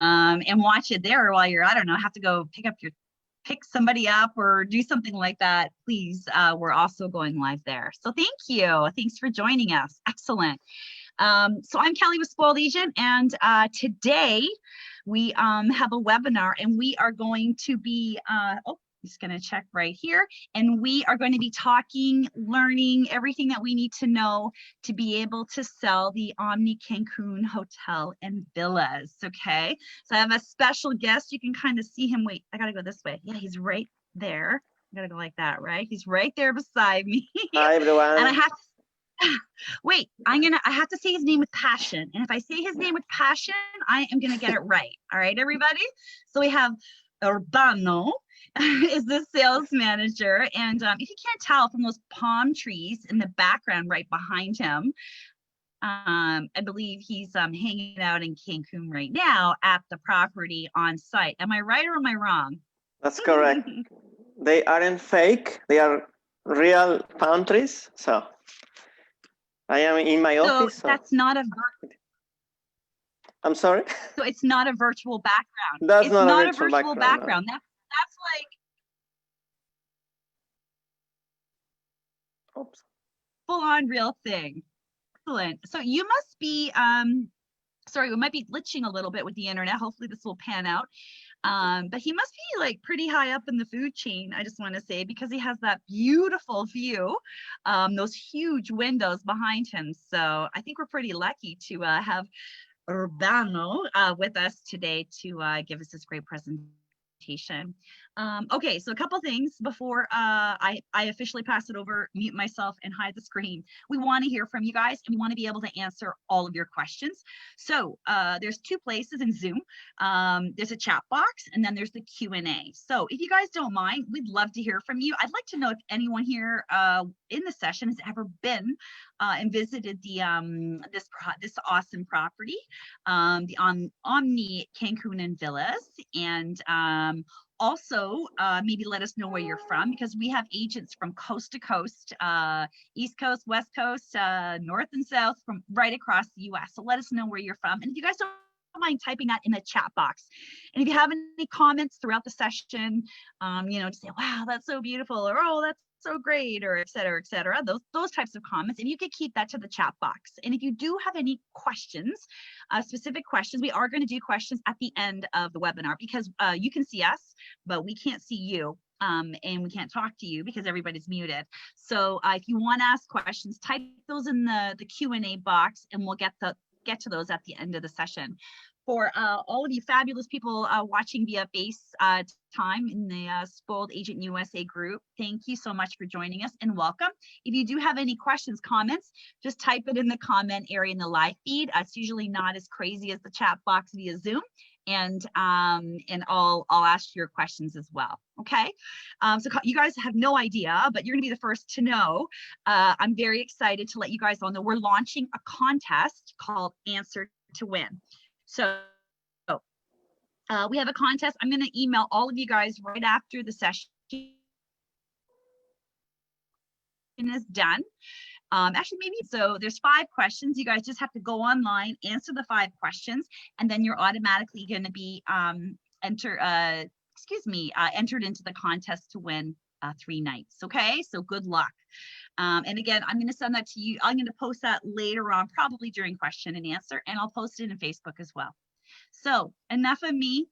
and watch it there while you're, I don't know, have to go pick somebody up or do something like that, please, we're also going live there. So thank you. Thanks for joining us. Excellent. So I'm Kelly with Spoiled Agent, and today we have a webinar, and we are going to be, just going to check right here, and we are going to be talking, learning everything that we need to know to be able to sell the Omni Cancun Hotel and Villas. Okay, so I have a special guest. You can kind of see him. Wait, I gotta go this way. Yeah, he's right there. I gotta go like that, right? He's right there beside me. Hi everyone. And I have to wait, I have to say his name with passion. And if I say his name with passion, I am gonna get it right. All right, everybody. So we have Urbano is the sales manager. And if you can't tell from those palm trees in the background right behind him, I believe he's hanging out in Cancun right now at the property on site. Am I right or am I wrong? That's correct. They aren't fake. They are real palm trees. So I am in my office. So that's not a I'm sorry? So it's not a virtual background. That's not a virtual background. No. That's like oops, full on real thing. Excellent. So you must be sorry, we might be glitching a little bit with the internet. Hopefully this will pan out. But he must be like pretty high up in the food chain, I just want to say, because he has that beautiful view, those huge windows behind him. So I think we're pretty lucky to have Urbano with us today to give us this great presentation. Okay, so a couple things before I officially pass it over, mute myself and hide the screen. We want to hear from you guys, and we want to be able to answer all of your questions. So there's two places in Zoom. There's a chat box, and then there's the Q&A. So if you guys don't mind, we'd love to hear from you. I'd like to know if anyone here in the session has ever been and visited the this awesome property, the Omni Cancun and Villas, and also maybe let us know where you're from, because we have agents from coast to coast, East Coast, West Coast, North and South, from right across the US. So let us know where you're from. And if you guys don't mind typing that in the chat box. And if you have any comments throughout the session, you know, to say, wow, that's so beautiful, or oh, that's so great, or et cetera, those types of comments, and you can keep that to the chat box. And if you do have any questions, specific questions, we are going to do questions at the end of the webinar, because you can see us, but we can't see you. And we can't talk to you because everybody's muted. So if you want to ask questions, type those in the Q&A box, and we'll get to those at the end of the session. For all of you fabulous people watching via FaceTime in the Spoiled Agent USA group, thank you so much for joining us, and welcome. If you do have any questions, comments, just type it in the comment area in the live feed. It's usually not as crazy as the chat box via Zoom, and I'll ask your questions as well. Okay, so you guys have no idea, but you're gonna be the first to know. I'm very excited to let you guys all know we're launching a contest called Answer to Win. So we have a contest. I'm going to email all of you guys right after the session is done. Actually, maybe so. There's 5 questions. You guys just have to go online, answer the 5 questions, and then you're automatically going to be entered into the contest to win 3 nights. Okay, so good luck. And again, I'm going to send that to you. I'm going to post that later on, probably during question and answer, and I'll post it in Facebook as well. So enough of me.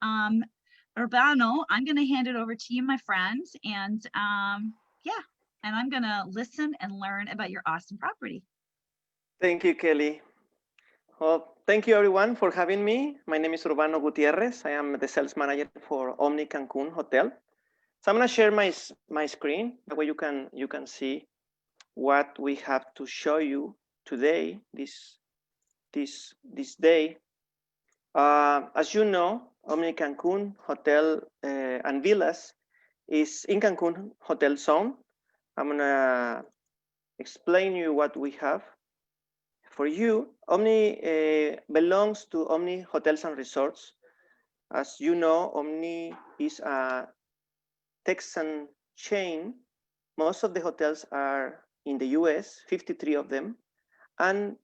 Urbano, I'm going to hand it over to you, my friends. And yeah, and I'm going to listen and learn about your awesome property. Thank you, Kelly. Well, thank you everyone for having me. My name is Urbano Gutierrez. I am the sales manager for Omni Cancun Hotel. So I'm going to share my screen. That way you can see what we have to show you today, this day. As you know, Omni Cancun Hotel and Villas is in Cancun Hotel Zone. I'm going to explain you what we have for you. Omni belongs to Omni Hotels and Resorts. As you know, Omni is a Texan chain. Most of the hotels are in the US, 53 of them, and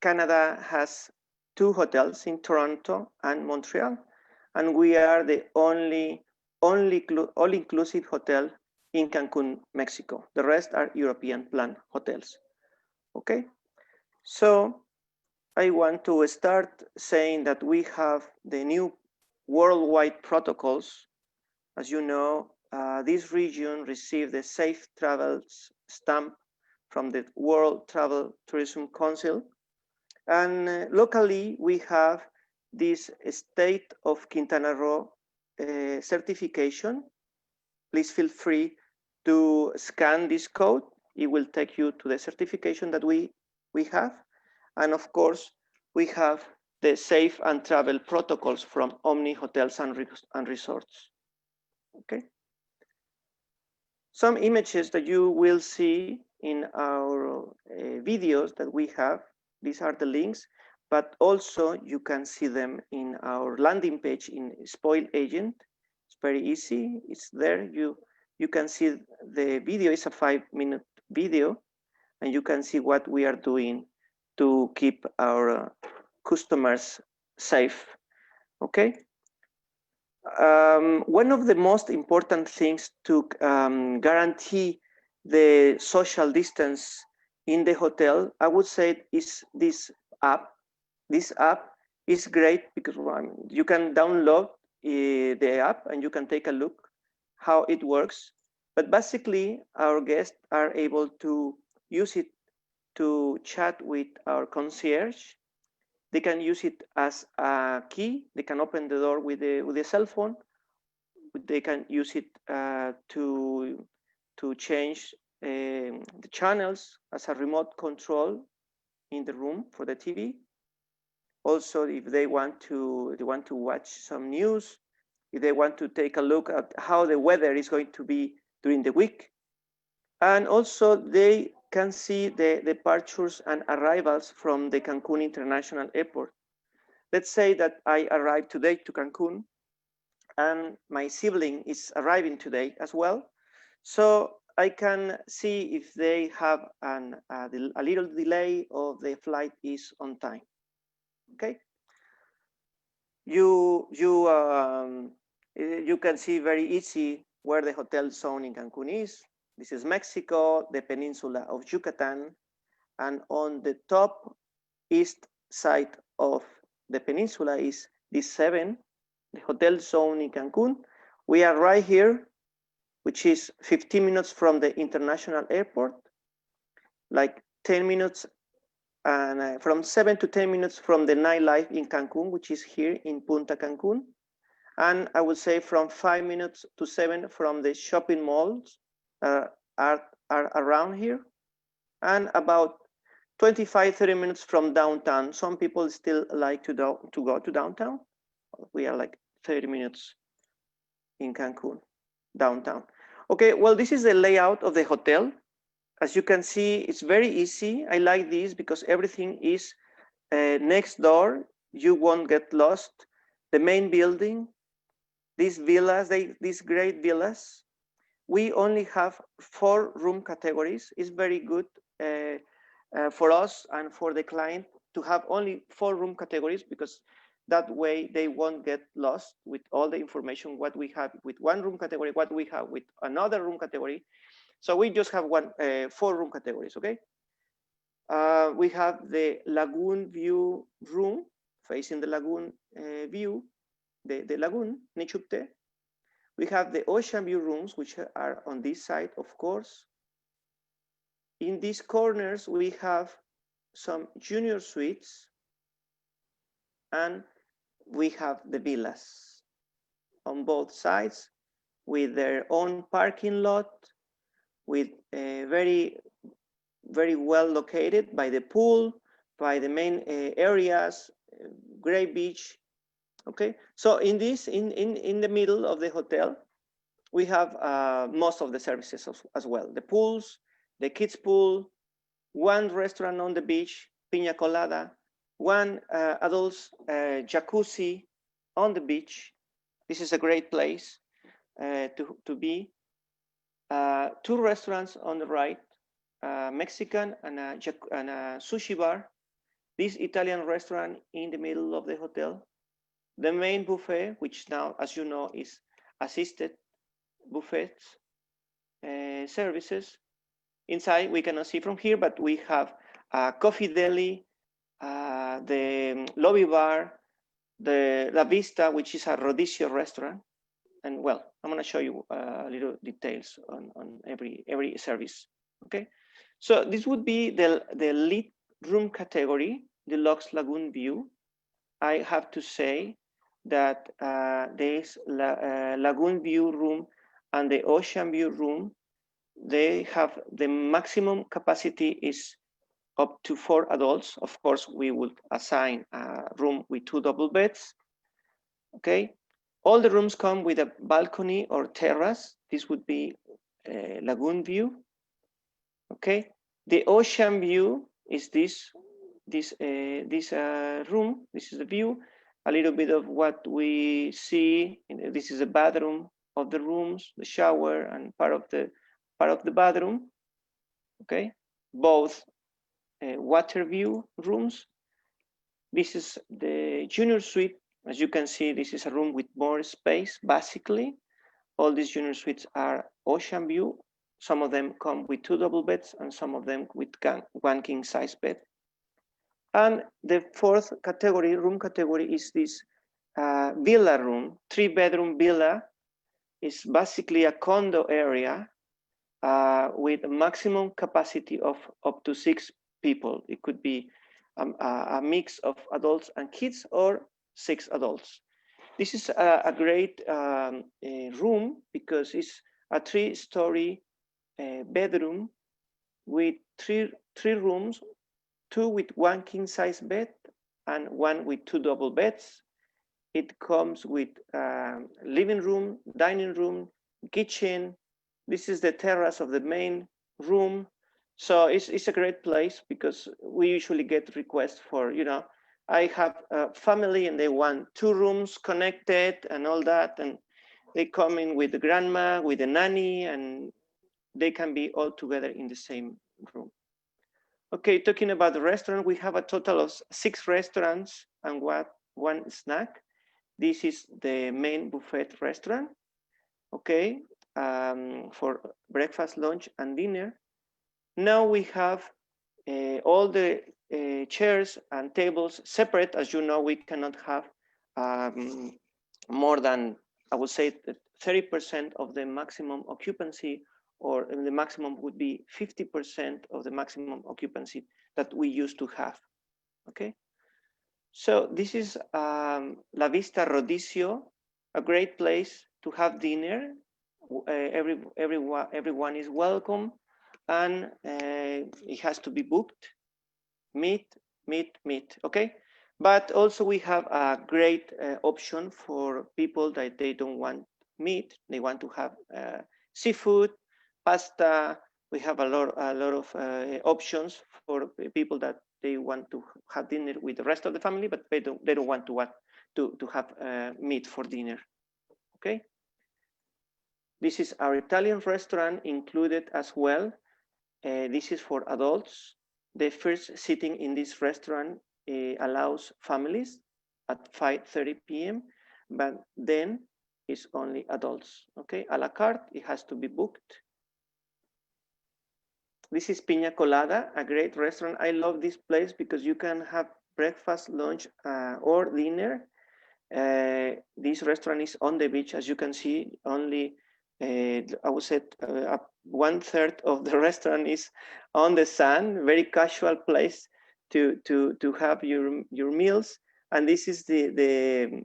Canada has 2 hotels in Toronto and Montreal, and we are the only all-inclusive hotel in Cancun, Mexico. The rest are European plan hotels. Okay, so I want to start saying that we have the new worldwide protocols. As you know, this region received the Safe Travels stamp from the World Travel Tourism Council. And locally, we have this State of Quintana Roo certification. Please feel free to scan this code. It will take you to the certification that we have. And of course, we have the safe and travel protocols from Omni Hotels and Resorts. Okay. Some images that you will see in our videos that we have, these are the links, but also you can see them in our landing page in Spoil Agent. It's very easy, it's there. You can see the video is a 5-minute video, and you can see what we are doing to keep our customers safe, okay? One of the most important things to guarantee the social distance in the hotel, I would say, is this app. This app is great because you can download the app and you can take a look how it works. But basically, our guests are able to use it to chat with our concierge. They can use it as a key. They can open the door with a cell phone. They can use it to change the channels as a remote control in the room for the TV. Also, if they want to watch some news, if they want to take a look at how the weather is going to be during the week, and also they can see the departures and arrivals from the Cancun International Airport. Let's say that I arrived today to Cancun and my sibling is arriving today as well. So I can see if they have a little delay or the flight is on time. Okay. You can see very easy where the hotel zone in Cancun is. This is Mexico, the peninsula of Yucatan, and on the top east side of the peninsula is this 7, the hotel zone in Cancun. We are right here, which is 15 minutes from the international airport, like 10 minutes, and from 7 to 10 minutes from the nightlife in Cancun, which is here in Punta Cancun. And I would say from 5 minutes to 7 from the shopping malls are around here, and about 25-30 minutes from downtown. Some people still like to go to downtown. We are like 30 minutes in Cancun, downtown. Okay, well, this is the layout of the hotel. As you can see, it's very easy. I like this because everything is next door. You won't get lost. The main building, these villas, these great villas, we only have 4 room categories. It's very good for us and for the client to have only 4 room categories, because that way they won't get lost with all the information, what we have with one room category, what we have with another room category. So we just have 4 room categories, okay? We have the lagoon view room, facing the lagoon view, the lagoon, Nichupte. We have the ocean view rooms, which are on this side, of course. In these corners, we have some junior suites, and we have the villas on both sides with their own parking lot, with very well located by the pool, by the main areas, great beach. Okay, so in the middle of the hotel, we have most of the services as well. The pools, the kids pool, 1 restaurant on the beach, piña colada, 1 adults jacuzzi on the beach. This is a great place to be. 2 restaurants on the right, Mexican and a sushi bar. this Italian restaurant in the middle of the hotel, the main buffet, which now, as you know, is assisted buffets services. Inside, we cannot see from here, but we have a coffee deli, the lobby bar, the La Vista, which is a Rodizio restaurant. And well, I'm going to show you little details on every service. Okay, so this would be the lead room category, deluxe lagoon view. I have to say that this lagoon view room and the ocean view room, they have the maximum capacity is up to 4 adults. Of course, we would assign a room with 2 double beds. Okay, all the rooms come with a balcony or terrace. This would be a lagoon view. Okay, the ocean view is this room. This is the view. A little bit of what we see. This is a bathroom of the rooms, the shower, and part of the bathroom. Okay, both water view rooms. This is the junior suite. As you can see, this is a room with more space. Basically, all these junior suites are ocean view. Some of them come with 2 double beds and some of them with 1 king size bed. And the 4th category, room category, is this villa room, 3-bedroom villa. Is basically a condo area with a maximum capacity of up to 6 people. It could be a mix of adults and kids or 6 adults. This is a great room because it's a 3-story bedroom with three rooms, 2 with 1 king size bed and 1 with 2 double beds. It comes with living room, dining room, kitchen. This is the terrace of the main room. So it's a great place because we usually get requests for, I have a family and they want 2 rooms connected and all that. And they come in with the grandma, with the nanny, and they can be all together in the same room. Okay, talking about the restaurant, we have a total of 6 restaurants and 1 snack. This is the main buffet restaurant, okay, for breakfast, lunch, and dinner. Now we have all the chairs and tables separate. As you know, we cannot have more than, I would say, 30% of the maximum occupancy, or the maximum would be 50% of the maximum occupancy that we used to have, okay? So this is La Vista Rodizio, a great place to have dinner. Everyone is welcome, and it has to be booked. Meat, okay? But also we have a great option for people that they don't want meat. They want to have seafood, pasta. We have a lot of options for people that they want to have dinner with the rest of the family, but they don't want to have meat for dinner. Okay. This is our Italian restaurant included as well. This is for adults. The first sitting in this restaurant allows families at 5:30 p.m., but then it's only adults. Okay, a la carte, it has to be booked. This is Piña Colada, a great restaurant. I love this place because you can have breakfast, lunch, or dinner. This restaurant is on the beach, as you can see. Only, I would say, 1/3 of the restaurant is on the sand. Very casual place to have your meals. And this is the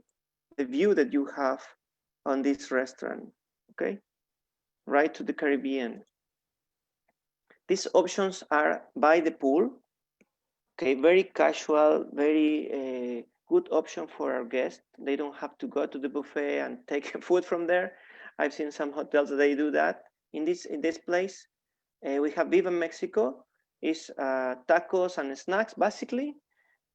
view that you have on this restaurant. Okay, right to the Caribbean. These options are by the pool. Okay, very casual, very good option for our guests. They don't have to go to the buffet and take food from there. I've seen some hotels that they do that. In this place, we have Viva Mexico. Is tacos and snacks. Basically,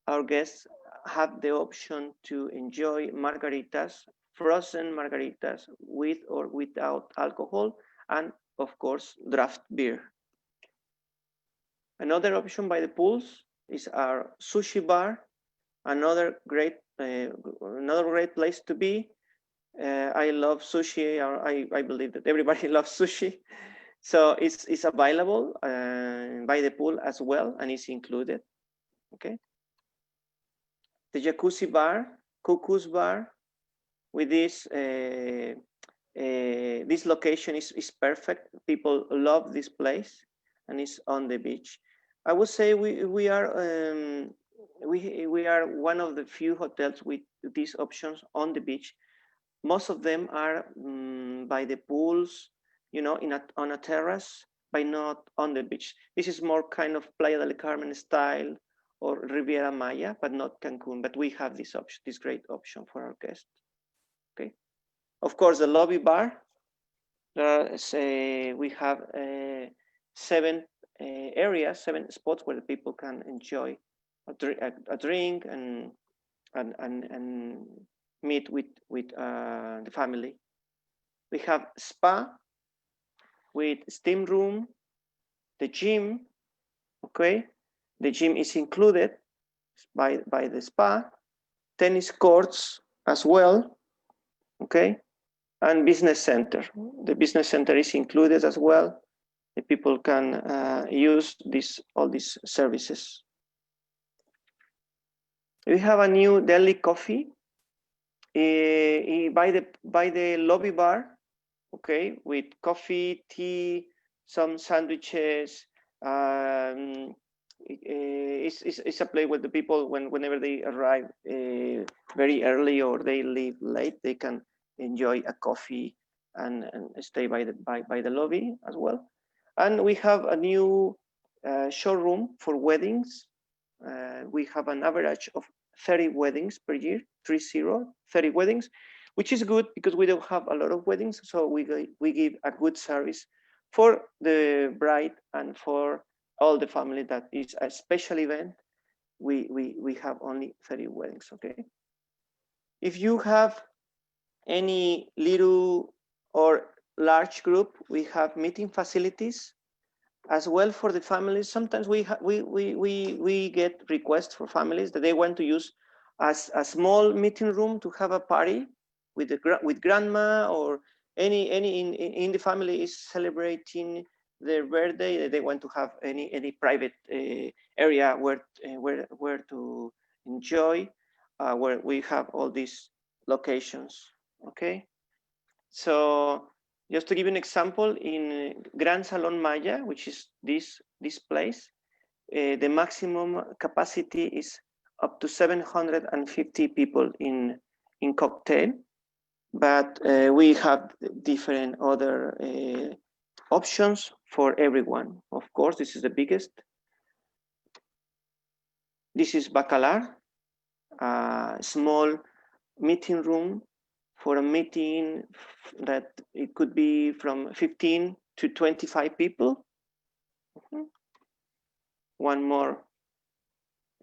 our guests have the option to enjoy margaritas, frozen margaritas with or without alcohol, and of course, draft beer. Another option by the pools is our sushi bar, another great place to be. I love sushi. I believe that everybody loves sushi. So it's available by the pool as well, and it's included. Okay. The jacuzzi bar, Cuckoo's bar, with this location is perfect. People love this place, and it's on the beach. I would say we are one of the few hotels with these options on the beach. Most of them are by the pools, you know, on a terrace, but not on the beach. This is more kind of Playa del Carmen style or Riviera Maya, but not Cancun. But we have this option, this great option for our guests. Okay. Of course, the lobby bar. We have 7 areas, 7 spots where the people can enjoy a drink and meet with the family. We have spa with steam room, the gym. Okay, the gym is included by the spa, tennis courts as well. Okay, and business center. The business center is included as well. The people can use all these services. We have a new daily coffee by the lobby bar. Okay, with coffee, tea, some sandwiches. It's a place where the people, whenever they arrive very early or they leave late, they can enjoy a coffee and stay by the lobby as well. And we have a new showroom for weddings. We have an average of 30 weddings per year, 30 weddings, which is good because we don't have a lot of weddings. So we give a good service for the bride and for all the family that is a special event. We have only 30 weddings, okay? If you have any little or large group, we have meeting facilities as well for the families. Sometimes we get requests for families that they want to use as a small meeting room to have a party with grandma or any in the family is celebrating their birthday. They want to have any private area where to enjoy, where we have all these locations. Okay, so just to give you an example, in Gran Salon Maya, which is this place, the maximum capacity is up to 750 people in cocktail, but we have different other options for everyone. Of course, this is the biggest. This is Bacalar, a small meeting room for a meeting that it could be from 15 to 25 people. One more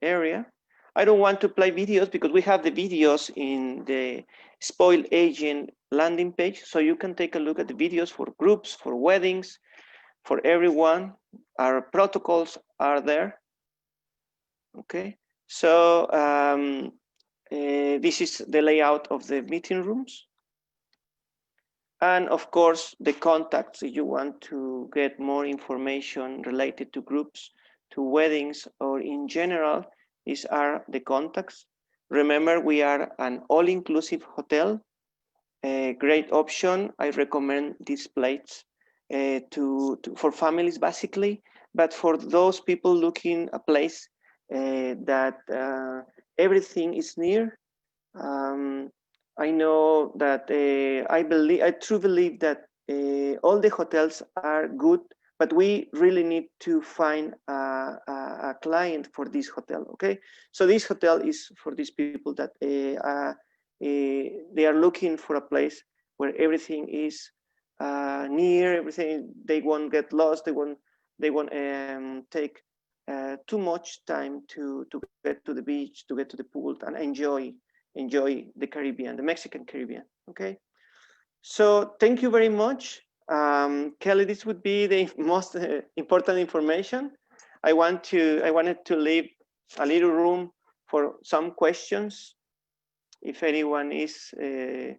area. I don't want to play videos because we have the videos in the Spoil Agent landing page. So you can take a look at the videos for groups, for weddings, for everyone. Our protocols are there. Okay. So this is the layout of the meeting rooms. And of course, the contacts, if you want to get more information related to groups, to weddings, or in general, these are the contacts. Remember, we are an all-inclusive hotel, a great option. I recommend these plates for families, basically, but for those people looking a place that everything is near. I know that I truly believe that all the hotels are good, but we really need to find a client for this hotel. Okay, so this hotel is for these people that they are looking for a place where everything is near. Everything, they won't get lost. They won't take too much time to get to the beach, to get to the pool, and enjoy the Caribbean, the Mexican Caribbean. Okay, so thank you very much, Kelly. This would be the most important information. I wanted to leave a little room for some questions. If anyone is, they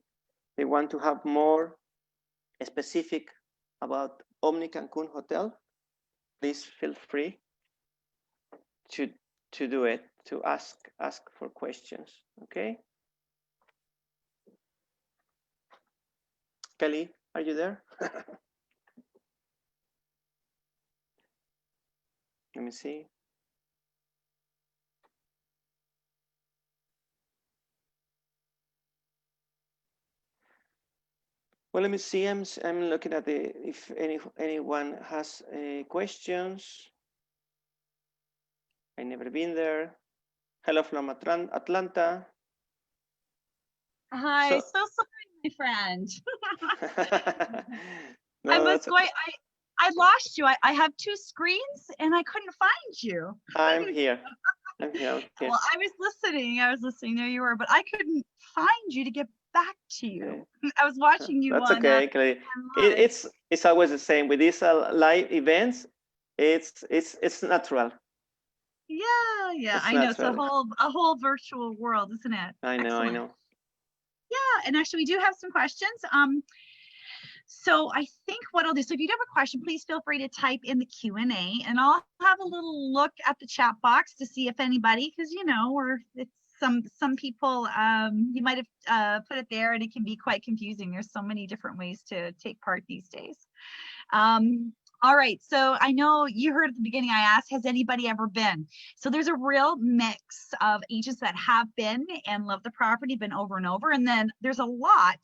want to have more specific about Omni Cancun Hotel, please feel free to do it, to ask for questions. Okay. Kelly, are you there? Let me see. Well, let me see. I'm looking at the if anyone has questions. I never been there. Hello from Atlanta. Hi, so sorry, my friend. No, I lost you. I have two screens and I couldn't find you. I'm here. Well, I was listening. There you were, but I couldn't find you to get back to you. Okay. I was watching you. That's okay, Clay. It's always the same with these live events. It's natural. Yeah. I know. It's a whole virtual world, isn't it? I know. Yeah, and actually we do have some questions. So I think what I'll do, so if you do have a question, please feel free to type in the Q&A, and I'll have a little look at the chat box to see if anybody, because or it's some people, you might have put it there and it can be quite confusing. There's so many different ways to take part these days. All right, so I know you heard at the beginning I asked, has anybody ever been? So there's a real mix of agents that have been and love the property, been over and over. And then there's a lot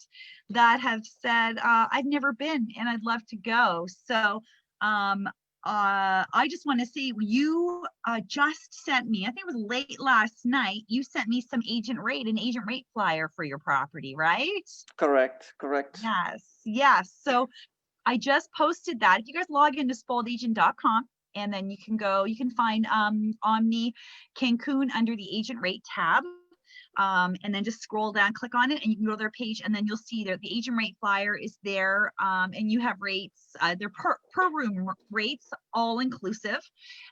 that have said, I've never been and I'd love to go. So I just want to say, you just sent me, I think it was late last night, you sent me an agent rate flyer for your property, right? Correct. Yes. So I just posted that. If you guys log into spoiledagent.com, and then you can find Omni Cancun under the agent rate tab. And then just scroll down, click on it, and you can go to their page, and then you'll see that the agent rate flyer is there. And you have rates, they're per room rates, all inclusive.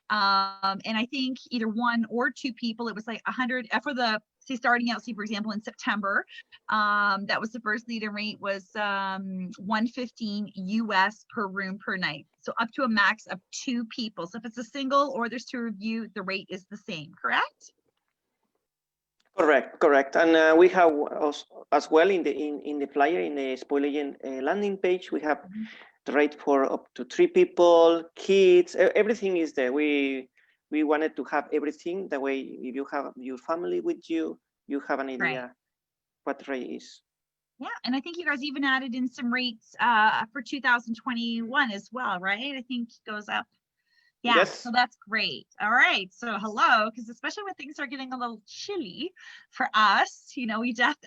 And I think either one or two people, it was like 100 for the, say, starting out, for example, in September, that was the first lead-in rate was $115 US per room per night. So up to a max of 2 people. So if it's a single or there's 2 of you, the rate is the same, correct? Correct. And we have as well in the flyer, in the Spoil Agent landing page, we have the rate for up to 3 people, kids, everything is there. We wanted to have everything. That way, if you have your family with you, you have an idea what the rate is. Yeah, and I think you guys even added in some rates for 2021 as well, right? I think it goes up. Yeah, yes. So that's great. All right, so hello, because especially when things are getting a little chilly for us,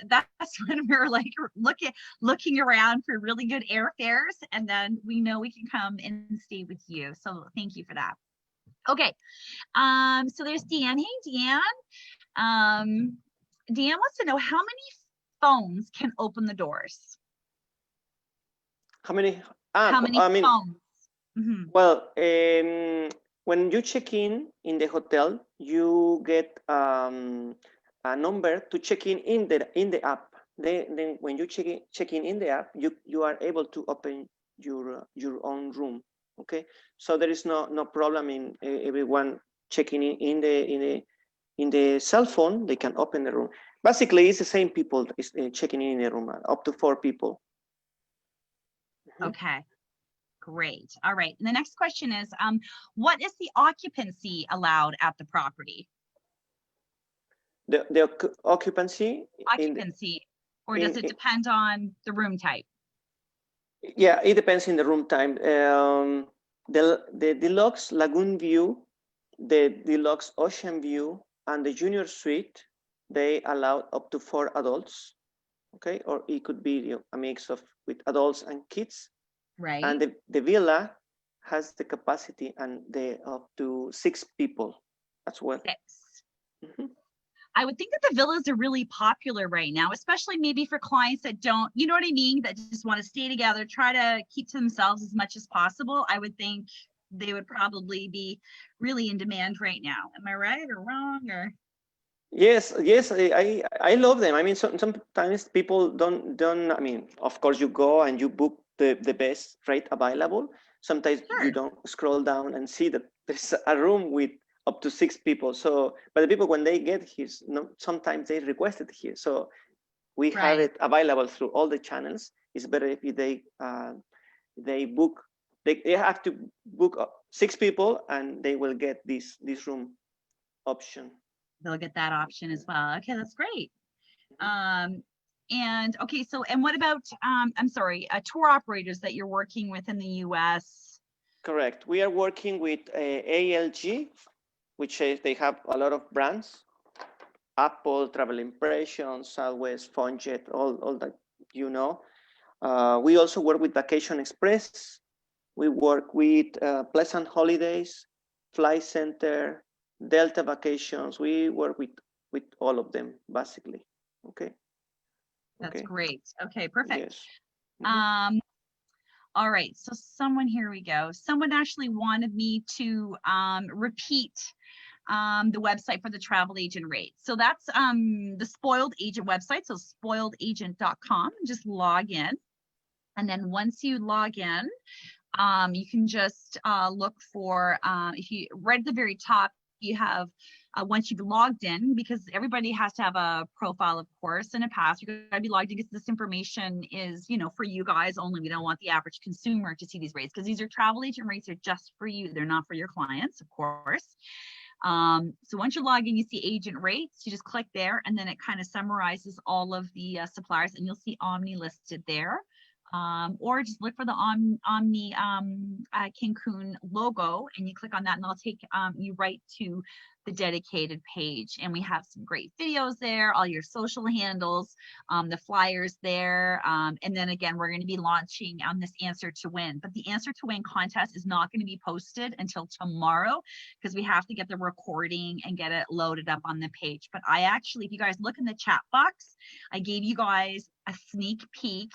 that's when we're like looking around for really good airfares, and then we know we can come and stay with you. So thank you for that. Okay, so there's Deanne. Hey, Deanne. Deanne wants to know how many phones can open the doors. How many? Phones? Mm-hmm. Well, when you check in the hotel, you get a number to check in the app. Then when you check in the app, you are able to open your own room. Okay, so there is no problem in everyone checking in the cell phone. They can open the room. Basically, it's the same people checking in the room, up to 4 people. Okay. Great. All right. And the next question is, what is the occupancy allowed at the property? The occupancy? Or does it depend on the room type? Yeah, it depends on the room type. The deluxe lagoon view, the deluxe ocean view, and the junior suite, they allow up to 4 adults. Okay, or it could be a mix with adults and kids. Right. And the villa has the capacity and up to 6 people as well. 6. Mm-hmm. I would think that the villas are really popular right now, especially maybe for clients that don't, that just want to stay together, try to keep to themselves as much as possible. I would think they would probably be really in demand right now. Am I right or wrong? Or Yes, yes, I love them. I mean, sometimes people don't. I mean, of course, you go and you book the best rate available. Sometimes you sure, don't scroll down and see that there's a room with up to 6 people. So, but the people when they get here, no, sometimes they requested here. So we have right. it available through all the channels. It's better if they book. They have to book 6 people, and they will get this room option. They'll get that option as well. Okay, that's great. Mhm. Um, and okay, so and what about I'm sorry, tour operators that you're working with in the US? Correct. We are working with ALG, which they have a lot of brands. Apple, Travel Impressions, Southwest, Funjet, all that you know. We also work with Vacation Express. We work with Pleasant Holidays, Flight Center, Delta Vacations. We work with all of them, basically. Okay. That's Okay. great. Okay, perfect. Yes. Mhm. Um, all right, so someone, here we go. Someone actually wanted me to repeat the website for the travel agent rate. So that's the Spoiled Agent website, so spoiledagent.com. Just log in. And then once you log in, you can just look for, if you right at the very top, you have, once you've logged in, because everybody has to have a profile, of course, and a password. You gotta be logged in because this information is, for you guys only. We don't want the average consumer to see these rates because these are travel agent rates, are just for you. They're not for your clients, of course. So once you log in, you see agent rates. You just click there, and then it kind of summarizes all of the suppliers, and you'll see Omni listed there. Or just look for the Omni Cancun logo, and you click on that, and they'll take you right to the dedicated page. And we have some great videos there, all your social handles, the flyers there. And then again, we're going to be launching on this Answer to Win. But the Answer to Win contest is not going to be posted until tomorrow because we have to get the recording and get it loaded up on the page. But I actually, if you guys look in the chat box, I gave you guys a sneak peek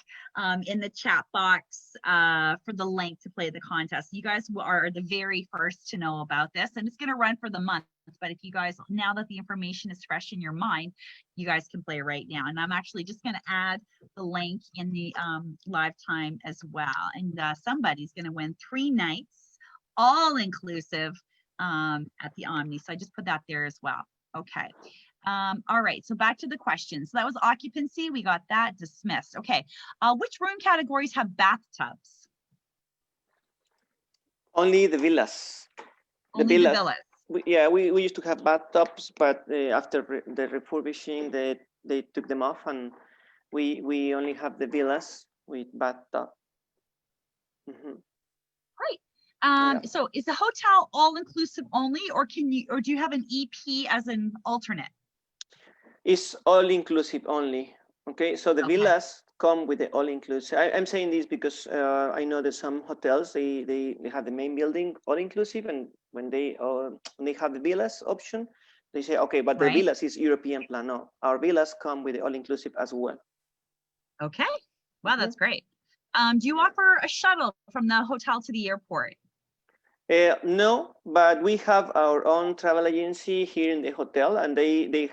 in the chat box for the link to play the contest. You guys are the very first to know about this, and it's going to run for the month. But if you guys, now that the information is fresh in your mind, you guys can play right now. And I'm actually just going to add the link in the live time as well. And somebody's going to win 3 nights, all inclusive, at the Omni. So I just put that there as well. Okay. All right, so back to the questions. So that was occupancy. We got that dismissed. Okay, which room categories have bathtubs? Only the villas. Only the villas. We used to have bathtubs, but after the refurbishing, they took them off, and we only have the villas with bathtub. Mm-hmm. Great. Yeah. So is the hotel all inclusive only, or do you have an EP as an alternate? It's all inclusive only. Okay, so the Okay. villas come with the all inclusive. I'm saying this because I know that some hotels they have the main building all inclusive, and when they have the villas option, they say okay, but the Right. villas is European plan. No, our villas come with the all inclusive as well. Okay. Wow, that's great. Do you offer a shuttle from the hotel to the airport? No, but we have our own travel agency here in the hotel, and they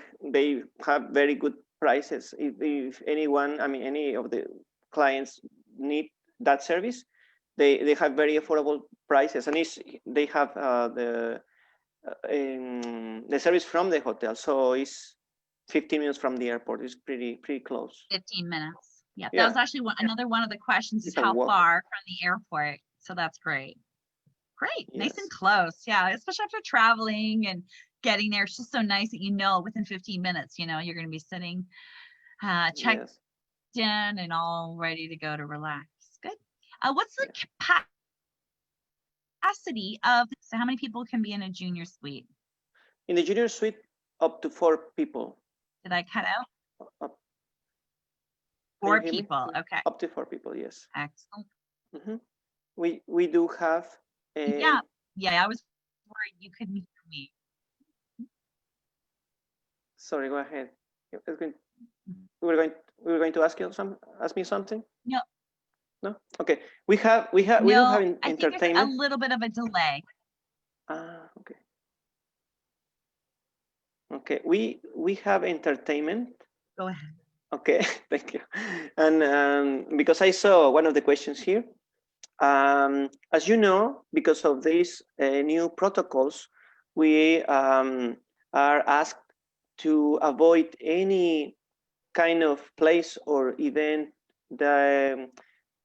have very good prices. If anyone, I mean, any of the clients need that service, they have very affordable prices, and they have the service from the hotel, so it's 15 minutes from the airport. It's pretty close. 15 minutes. Yeah, that was Yeah, actually another one of the questions, is you can how walk. far from the airport. So that's great. Great, nice and Yes. close. Yeah, especially after traveling and getting there. It's just so nice that within 15 minutes, you're going to be sitting, checked Yes. in and all ready to go to relax. Good. What's the capacity of, so how many people can be in a junior suite? In the junior suite, up to 4 people. Did I cut out? Up, 4 people. Okay. Up to 4 people, yes. Excellent. Mm-hmm. We do have Yeah. I was worried you couldn't hear me. Sorry, go ahead. We were going to ask me something. No, No? Okay. We don't have No, I think there's a entertainment. little bit of a delay. Okay. Okay. We have entertainment. Go ahead. Okay. Thank you. And because I saw one of the questions here, as you know, because of these new protocols, we are asked to avoid any kind of place or event that,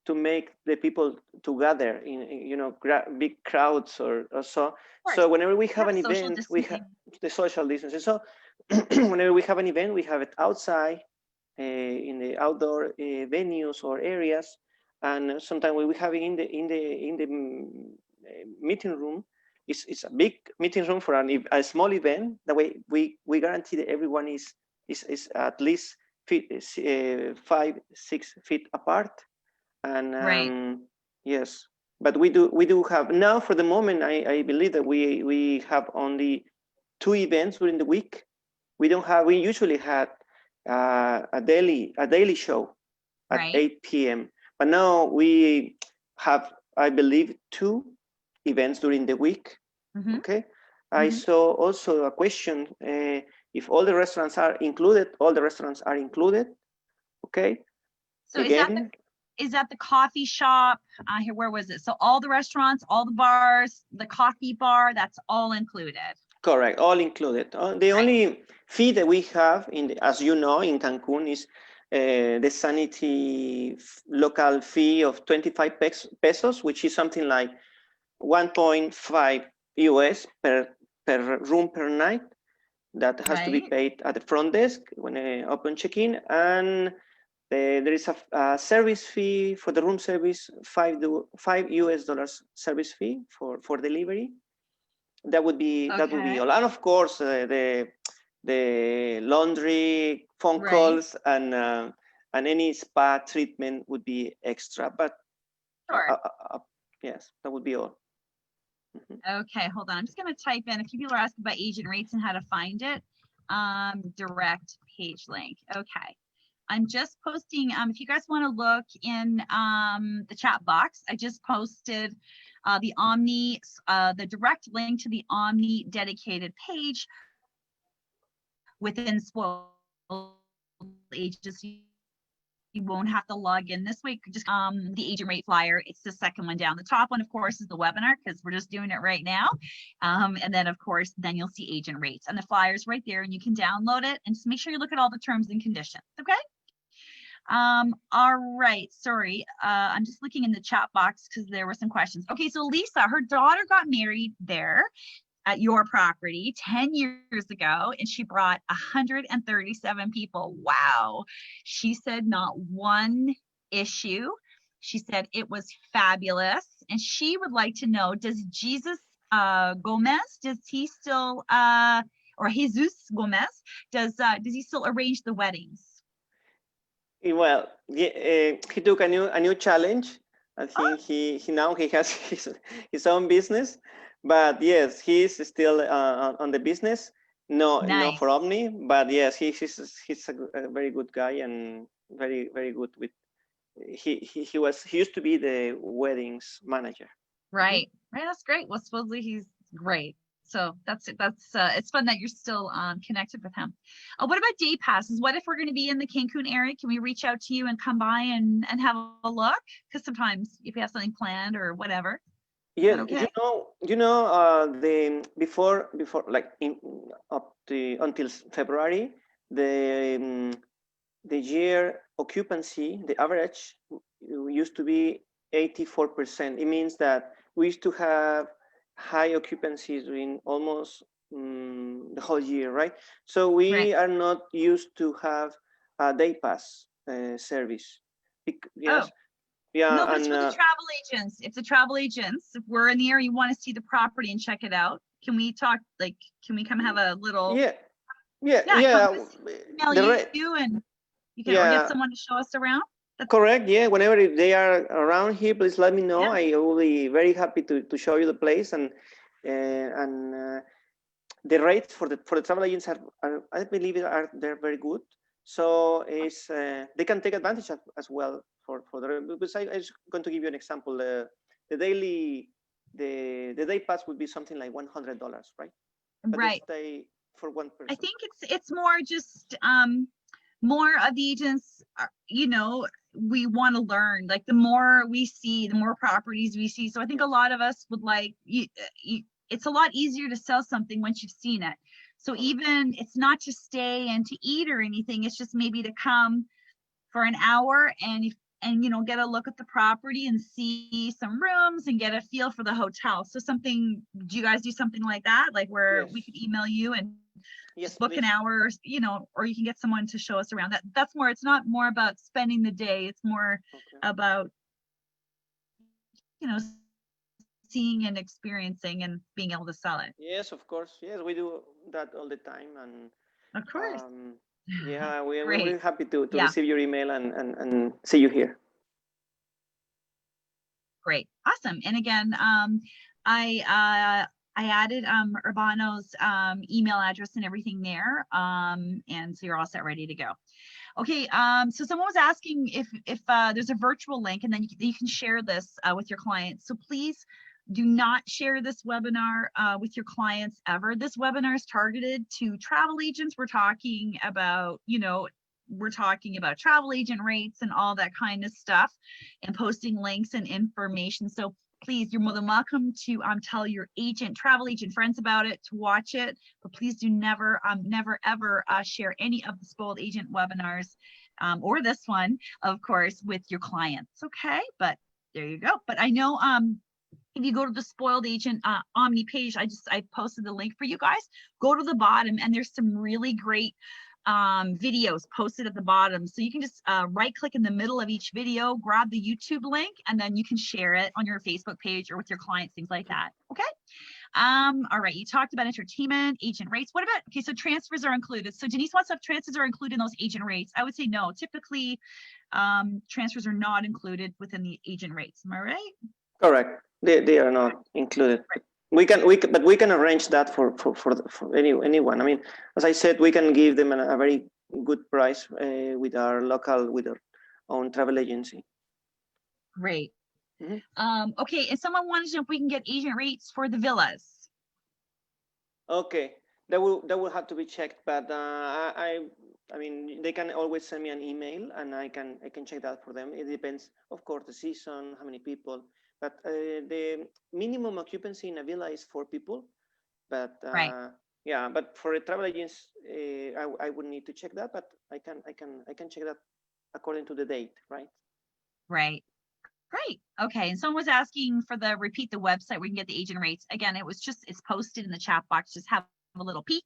to make the people together in, you know, big crowds or so. So whenever we have an event, we have the social distancing. So whenever we have an event, we have it outside in the outdoor venues or areas, and sometimes we have it in the meeting room. It's a big meeting room for a small event. That way we guarantee that everyone is at least 5-6 feet apart. And yes, but we do have now, for the moment, I believe that we have only 2 events during the week. We usually had a daily show at 8 p.m. But now we have, I believe, 2 events during the week. Okay. I saw also a question, if all the restaurants are included. All the restaurants are included. Okay. So again, is that the coffee shop? Here, where was it? So all the restaurants, all the bars, the coffee bar, that's all included. Correct, all included. The only fee that we have, as you know, in Cancun is the sanity local fee of 25 pesos, which is something like 1.5 US per room per night. That has to be paid at the front desk when open check-in, and there is a service fee for the room service, $5 US service fee for delivery. That would be all, and of course the laundry, phone calls, and any spa treatment would be extra. But yes, that would be all. Okay, hold on. I'm just going to type in. A few people are asking about agent rates and how to find it. Direct page link. Okay. I'm just posting, if you guys want to look in the chat box, I just posted the Omni, the direct link to the Omni dedicated page within Spoiled Agents. You won't have to log in this week. Just the agent rate flyer. It's the second one down. The top one, of course, is the webinar, because we're just doing it right now. And then, of course, then you'll see agent rates, and the flyer's right there, and you can download it and just make sure you look at all the terms and conditions. Okay. All right. Sorry. I'm just looking in the chat box because there were some questions. Okay. So Lisa, her daughter got married there at your property 10 years ago, and she brought 137 people. Wow. She said not one issue. She said it was fabulous. And she would like to know, does Jesus Gomez, does he still, or Jesus Gomez, does he still arrange the weddings? Well, yeah, he took a new challenge. I think he now has his own business, but yes, he's still on the business. No, not for Omni, but yes, he's a very good guy and very good with. He used to be the weddings manager. Right. That's great. Well, supposedly he's great. So that's it's fun that you're still connected with him. What about day passes? What if we're going to be in the Cancun area? Can we reach out to you and come by and have a look? Because sometimes if you have something planned or whatever. Yeah, okay? you know before like until February, the year occupancy, the average used to be 84%. It means that we used to have high occupancies during almost the whole year, right? So we are not used to have a day pass service. Yes. Yeah, no, but it's for the travel agents. If the travel agents, if we're in the area, you want to see the property and check it out, can we talk? Like, can we come have a little? Yeah. Email you and you can or get someone to show us around. Correct. Yeah. Whenever they are around here, please let me know. I will be very happy to show you the place, and the rates for the travel agents are I believe they're very good. So it's they can take advantage as well for the. Because I was going to give you an example. The day pass would be something like $100, right? But they Right. stay for one person. I think it's more just more of the agents are, we want to learn, like the more we see, the more properties we see. So I think a lot of us would like it's a lot easier to sell something once you've seen it. So even it's not to stay and to eat or anything, it's just maybe to come for an hour and get a look at the property and see some rooms and get a feel for the hotel. So do you guys do something like that, like where we could email you and just book an hour, or you can get someone to show us around? That's more, it's not more about spending the day, it's more about seeing and experiencing and being able to sell it. Yes, of course. Yes, we do that all the time. And of course. Yeah, we're really happy to receive your email and see you here. Great. Awesome. And again, I added Urbano's email address and everything there. And so you're all set, ready to go. Okay. So someone was asking if there's a virtual link, and then you can share this with your clients. So please do not share this webinar with your clients ever. This webinar is targeted to travel agents. We're talking about, travel agent rates and all that kind of stuff, and posting links and information. So please, you're more than welcome to tell your travel agent friends about it, to watch it, but please do never ever share any of the Spoiled Agent webinars or this one, of course, with your clients. Okay, but there you go. But I know if you go to the Spoiled Agent Omni page, I posted the link for you guys. Go to the bottom and there's some really great videos posted at the bottom. So you can just right click in the middle of each video, grab the YouTube link, and then you can share it on your Facebook page or with your clients, things like that. Okay. All right. You talked about entertainment, agent rates. What about, okay, so transfers are included. So Denise wants to know if transfers are included in those agent rates. I would say no. Typically, transfers are not included within the agent rates. Am I right? Correct. They are not included. Right. But we can arrange that for anyone. I mean, as I said, we can give them a very good price with our own travel agency. Great. Okay, and someone wanted to know if we can get agent rates for the villas. Okay, that will have to be checked, but I mean, they can always send me an email, and I can check that for them. It depends, of course, the season, how many people. But the minimum occupancy in a villa is 4 people. But right. Yeah, but for a travel agents, I would need to check that. But I can check that according to the date, right? Right. Great. Okay. And someone was asking for repeat the website where you can get the agent rates. Again, it's posted in the chat box. Just have a little peek.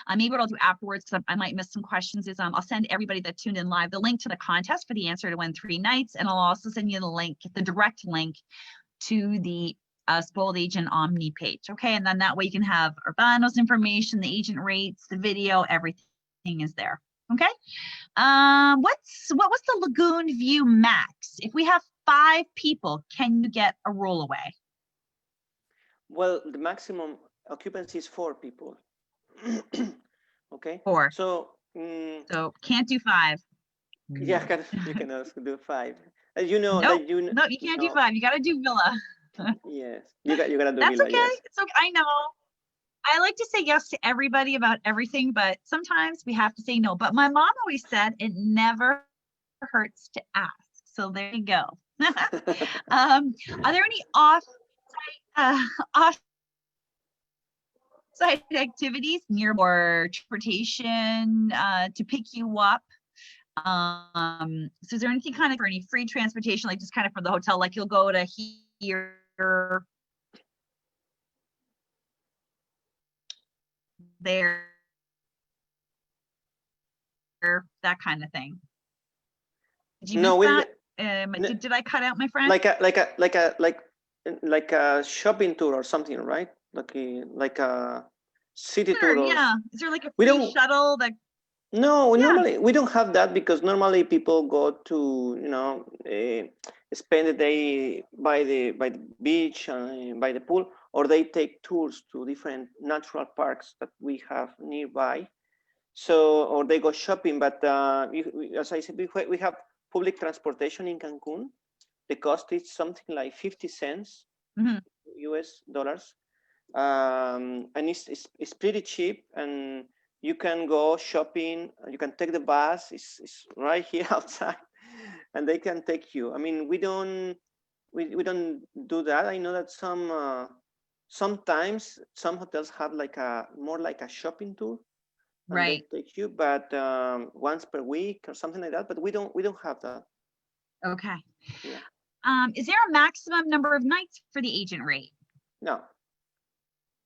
Maybe what I'll do afterwards, because I might miss some questions, is I'll send everybody that tuned in live the link to the contest for the answer to win 3 nights. And I'll also send you the direct link to the Spoiled Agent Omni page. Okay. And then that way you can have Urbano's information, the agent rates, the video, everything is there. Okay. What was the Lagoon View max? If we have 5 people, can you get a rollaway? Well, the maximum occupancy is 4 people. Okay. 4. So can't do 5. Yeah, you can also do 5. You know, no, you can't do 5. You got to do villa. Yes, you got to do That's villa. Okay. Yes. It's okay. I know. I like to say yes to everybody about everything, but sometimes we have to say no. But my mom always said it never hurts to ask. So there you go. Are there any off-site activities near or transportation to pick you up? So is there anything kind of for any free transportation, like just kind of from the hotel, like you'll go to here? There, that kind of thing. Did you miss that? Did I cut out, my friend? Like a shopping tour or something, right? Like a city tour. Yeah. Is there like a free shuttle that? No, normally we don't have that, because normally people go to spend the day by the beach and by the pool, or they take tours to different natural parks that we have nearby. So, or they go shopping, but as I said, we have public transportation in Cancun. The cost is something like 50 cents US dollars. And it's pretty cheap, and you can go shopping, you can take the bus, it's right here outside, and they can take you. I mean, we don't do that. I know that sometimes some hotels have like a more like a shopping tour, and they Right. take you, but once per week or something like that. But we don't have that. Okay. Yeah. Is there a maximum number of nights for the agent rate? No.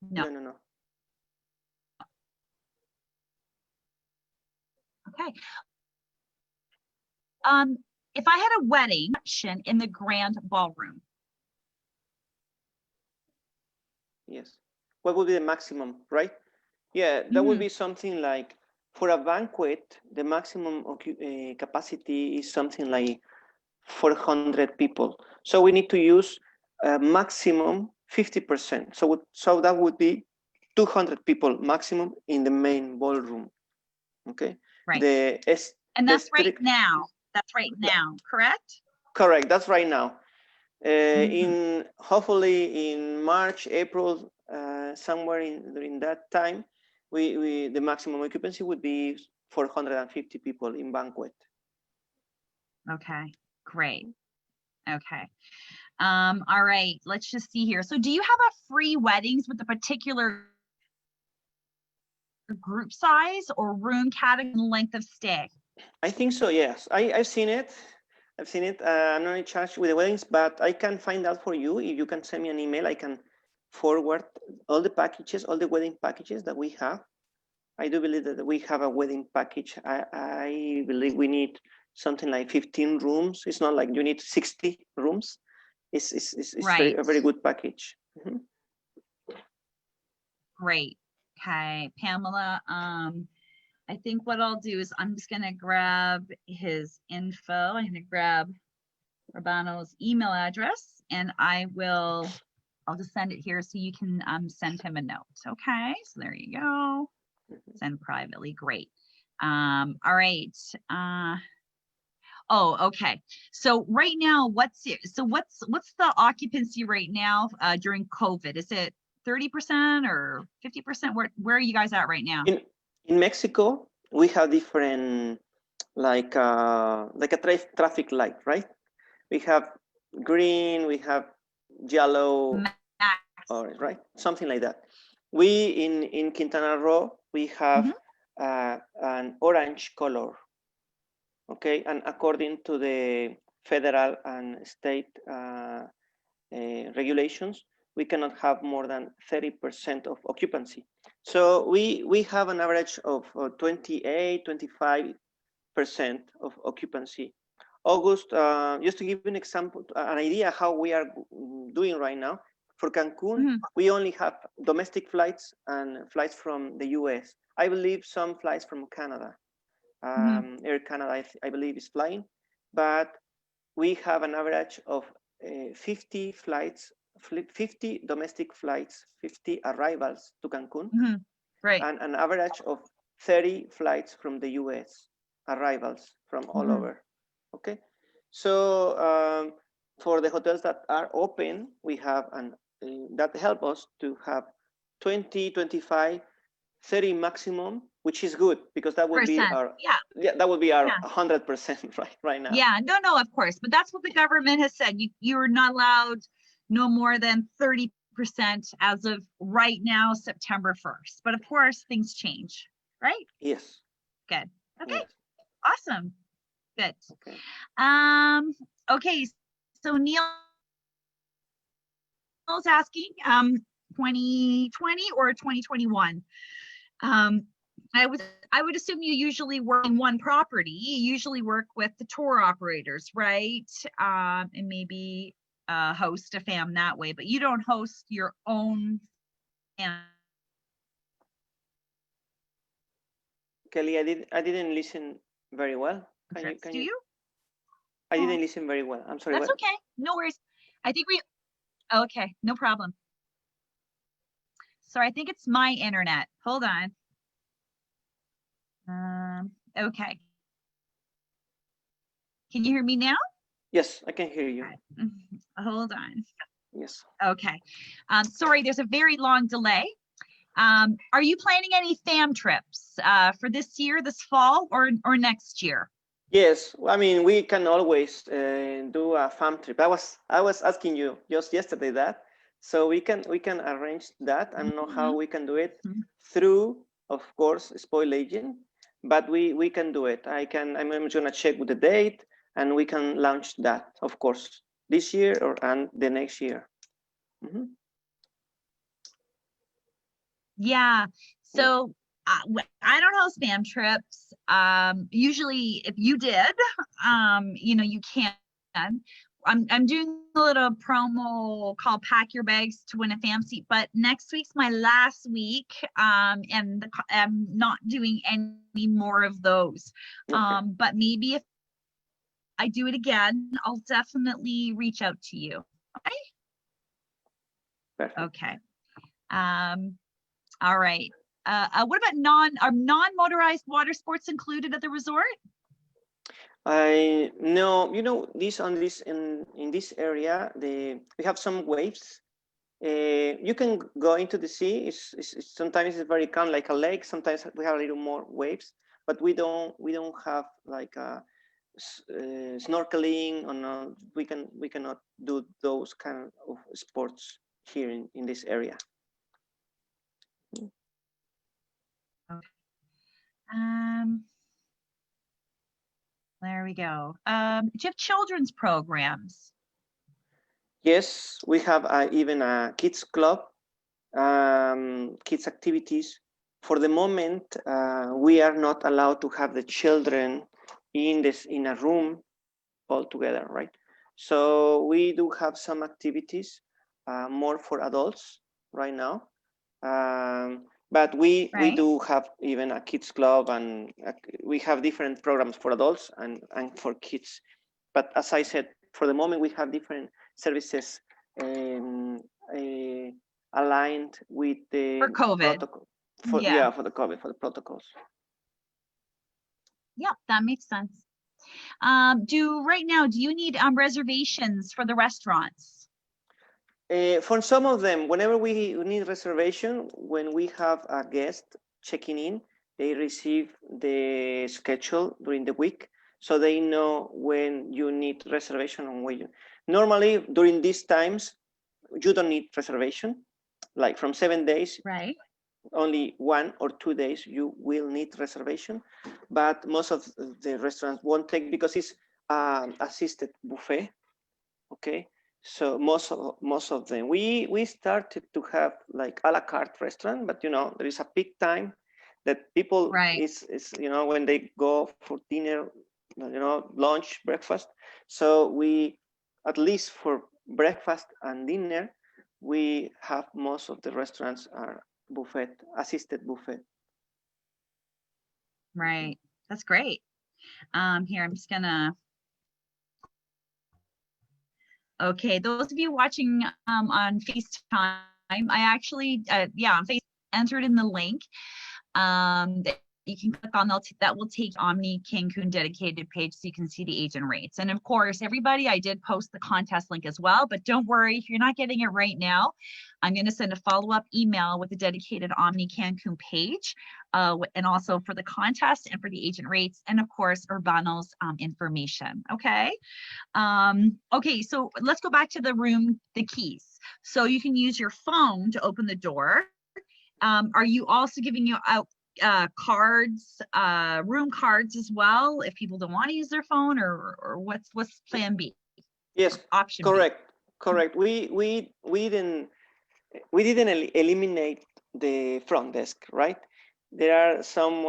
No. No. Okay. If I had a wedding in the grand ballroom. Yes. What would be the maximum, right? Yeah, that would be something like, for a banquet, the maximum capacity is something like 400 people. So we need to use maximum 50%. So that would be 200 people maximum in the main ballroom. Okay. Right. And that's right now. That's right now, correct? Correct. That's right now. In hopefully in March, April, somewhere during that time, the maximum occupancy would be 450 people in banquet. Okay, great. Okay. All right, let's just see here. So do you have a free weddings with a particular group size or room category and length of stay? I think so, yes. I've seen it. I'm not in charge with the weddings, but I can find out for you. If you can send me an email, I can forward all the packages, all the wedding packages that we have. I do believe that we have a wedding package. I believe we need something like 15 rooms. It's not like you need 60 rooms. It's right. a very good package. Great. Okay, Pamela. I think what I'll do is I'm just gonna grab his info. I'm gonna grab Urbano's email address, and I'll just send it here so you can send him a note. Okay, so there you go. Send privately. Great. All right. Oh, okay. So right now, what's the occupancy right now during COVID? Is it 30% or 50%? Where are you guys at right now? In Mexico, we have different like a traffic light, right? We have green, we have yellow, orange, right? Something like that. We in Quintana Roo, we have an orange color. Okay, and according to the federal and state regulations, we cannot have more than 30% of occupancy. So we have an average of 28, 25% of occupancy. August, just to give you an example, an idea how we are doing right now, for Cancun, we only have domestic flights and flights from the US. I believe some flights from Canada. Air Canada, I believe, is flying, but we have an average of 50 flights, 50 domestic flights, 50 arrivals to Cancun, right, and an average of 30 flights from the US, arrivals from all over. Okay, so for the hotels that are open, we have that help us to have 20, 25, 30 maximum, which is good because that would be our that would be our 100% right now. Yeah, no, of course, but that's what the government has said. You're not allowed no more than 30% as of right now, September 1st. But of course, things change, right? Yes. Good. Okay. Yes. Awesome. Good. Okay. Okay. So Neil's asking, 2020 or 2021. I would assume you usually work in one property. You usually work with the tour operators, right? And maybe host a fam that way, but you don't host your own fam. Kelly, I didn't listen very well. Can you? I didn't listen very well. I'm sorry. That's okay. No worries. I think okay, no problem. Sorry, I think it's my internet. Hold on. Okay. Can you hear me now? Yes, I can hear you. Hold on. Yes. Okay. Sorry, there's a very long delay. Are you planning any fam trips for this year, this fall, or next year? Yes, I mean we can always do a farm trip. I was asking you just yesterday that, so we can arrange that. I don't know how we can do it through, of course, Spoil Agent, but we can do it. I'm gonna check with the date, and we can launch that, of course, this year or and the next year. Yeah. Yeah. So I don't host fam trips. Usually, if you did, you know, you can. I'm doing a little promo called Pack Your Bags to Win a Fam Seat, but next week's my last week, and I'm not doing any more of those. Okay. But maybe if I do it again, I'll definitely reach out to you. Okay. Perfect. Okay. All right. What about non-motorized water sports included at the resort? I know, you know, this on this in this area, we have some waves. You can go into the sea. Sometimes it's very calm, like a lake. Sometimes we have a little more waves, but we don't have like snorkeling or no. We cannot do those kind of sports here in this area. There we go. Do you have children's programs? Yes, we have even a kids club, kids activities. For the moment, we are not allowed to have the children in a room all together, right? So we do have some activities more for adults right now. But we do have even a kids club, and we have different programs for adults and for kids. But as I said, for the moment, we have different services aligned with the For COVID. protocol. For the COVID, for the protocols. Yeah, that makes sense. Right now, do you need reservations for the restaurants? For some of them, whenever we need reservation, when we have a guest checking in, they receive the schedule during the week, so they know when you need reservation and when you. Normally, during these times, you don't need reservation. Like from 7 days, right? Only 1 or 2 days you will need reservation, but most of the restaurants won't take because it's assisted buffet. Okay. So most of them, we started to have like a la carte restaurant, but you know there is a peak time that people is you know when they go for dinner, you know, lunch, breakfast. So we, at least for breakfast and dinner, we have most of the restaurants are buffet, assisted buffet. Right. That's great. Here I'm just gonna. Okay, those of you watching on FaceTime, I actually, on Facebook, entered in the link that you can click on. That will take Omni Cancun dedicated page so you can see the agent rates. And of course, everybody, I did post the contest link as well, but don't worry if you're not getting it right now. I'm going to send a follow-up email with the dedicated Omni Cancun page, and also for the contest and for the agent rates, and of course, Urbano's information. Okay. Okay, so let's go back to the room, the keys. So you can use your phone to open the door. Are you also giving out cards, room cards as well, if people don't want to use their phone, or what's plan B? Yes, option correct, B. Correct. We didn't eliminate the front desk, right? There are some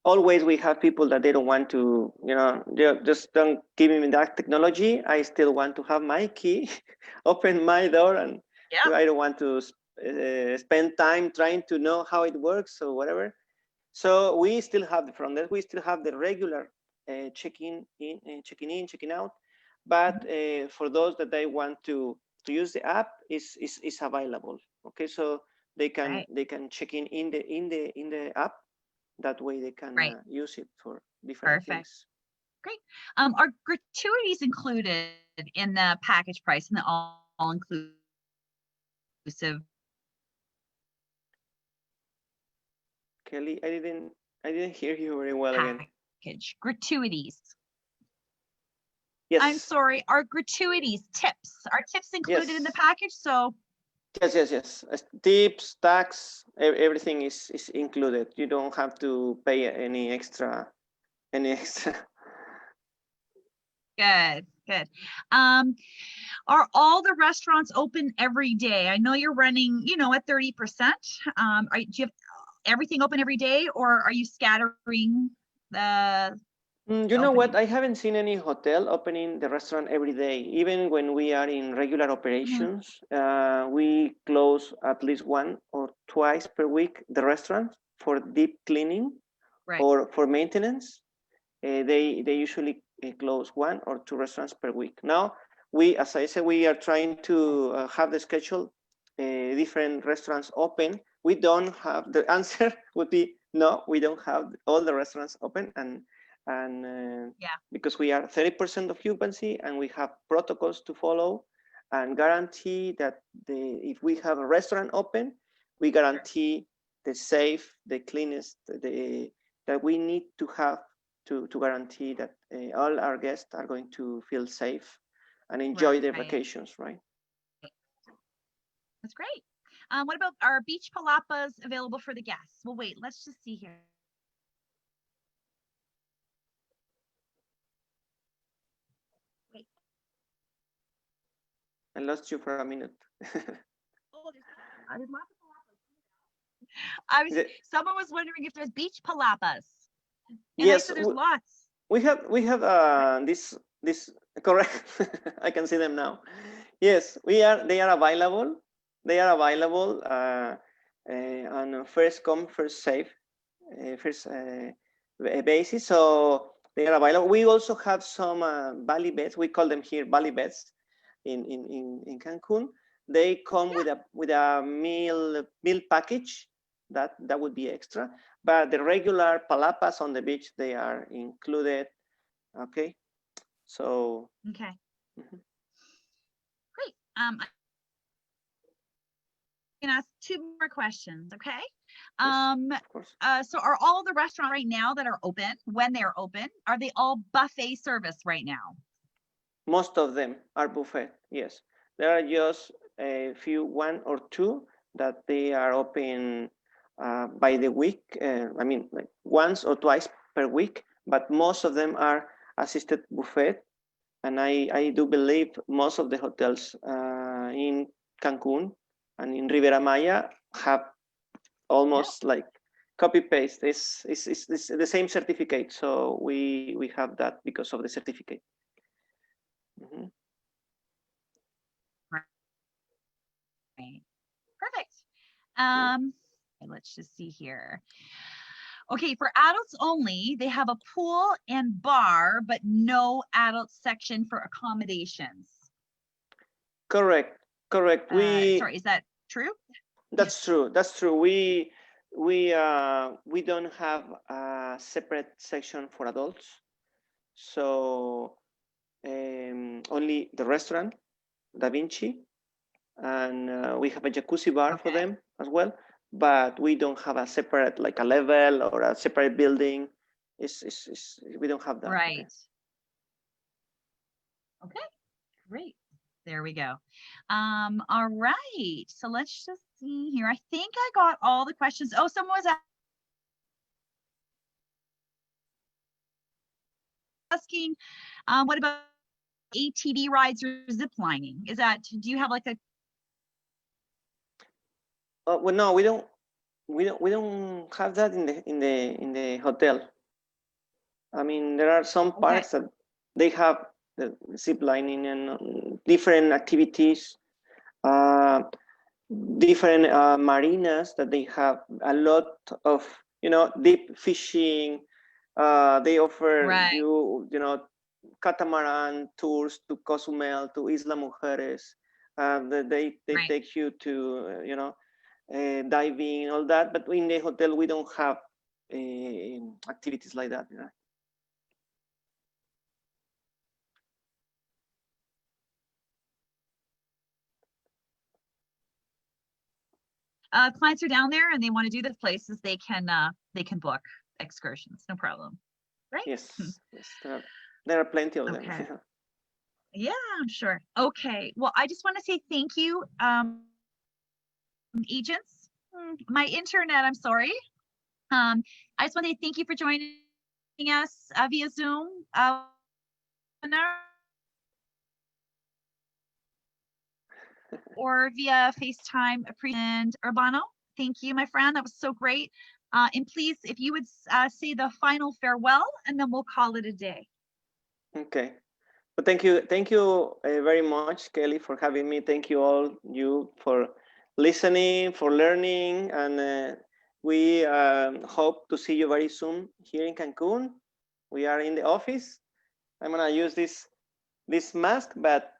always we have people that they don't want to, you know, just don't give me that technology. I still want to have my key, open my door, and I don't want to spend time trying to know how it works or whatever. So we still have the front desk. We still have the regular checking in, checking out. But for those that they want to use the app, is available. Okay, so they can check in the app, That way they can Right. use it for different Perfect. things. Great. Are gratuities included in the package price, in the all-inclusive Kelly, I didn't hear you very well again. package? Gratuities. Yes. I'm sorry, are gratuities, tips, are tips included in the package? So yes. Tips, tax, everything is included. You don't have to pay any extra. Good. Are all the restaurants open every day? I know you're running, you know, at 30%. Do you have everything open every day, or are you scattering the You know what? I haven't seen any hotel opening the restaurant every day. Even when we are in regular operations, we close at least 1 or twice per week the restaurant for deep cleaning or for maintenance. They usually close 1 or 2 restaurants per week. Now, as I said, we are trying to have the schedule different restaurants open. We don't have, the answer would be no, we don't have all the restaurants open, and because we are 30% occupancy and we have protocols to follow and guarantee that if we have a restaurant open, we guarantee the safe, the cleanest, that we need to have to guarantee that all our guests are going to feel safe and enjoy their vacations, right? That's great. What about, are beach palapas available for the guests? Well, wait, let's just see here. Wait. I lost you for a minute. Someone was wondering if there's beach palapas. And yes, there's lots. We have this correct. I can see them now. Yes, they are available. They are available on first come first serve basis. So they are available. We also have some valley beds. We call them here valley beds in Cancun. They come with a meal package. That would be extra, but the regular palapas on the beach, they are included. Okay, so great. I can ask 2 more questions. Okay. So are all the restaurants right now that are open, when they're open, are they all buffet service right now? Most of them are buffet. Yes, there are just a few, 1 or 2 that they are open by the week. I mean, like once or twice per week, but most of them are assisted buffet. And I do believe most of the hotels in Cancun and in Riviera Maya have almost like copy paste. It's the same certificate, so we have that because of the certificate. Right. Perfect. Let's just see here. Okay, for adults only, they have a pool and bar, but no adult section for accommodations. Correct. Sorry, is that true? That's true. We don't have a separate section for adults, so only the restaurant, Da Vinci, and we have a jacuzzi bar for them as well. But we don't have a separate, like a level or a separate building. We don't have that. Right. Okay. Great. There we go. All right. So let's just see here. I think I got all the questions. Oh, someone was asking, what about ATV rides or zip lining? Do you have like a well, no, we don't have that in the hotel. I mean, there are some parks that they have the zip lining and different activities, different marinas that they have a lot of, deep fishing. They offer you catamaran tours to Cozumel, to Isla Mujeres. They take you to, diving, all that. But in the hotel, we don't have activities like that. Yeah. Clients are down there and they want to do the places, they can book excursions, no problem. Right? Yes, yes, there are plenty of them. Okay. Yeah, I'm sure. Okay. Well, I just want to say thank you, agents. My internet, I'm sorry. I just want to say thank you for joining us via Zoom. Or via FaceTime. And Urbano, thank you, my friend. That was so great. And please, if you would say the final farewell, and then we'll call it a day. Okay. But thank you very much, Kelly, for having me. Thank you all you for listening, for learning, and we hope to see you very soon here in Cancun. We are in the office. I'm gonna use this mask, but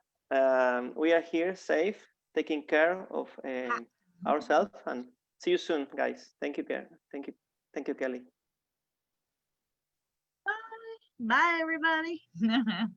we are here safe, taking care of ourselves, and see you soon, guys. Thank you, thank you, Kelly. Bye, bye, everybody.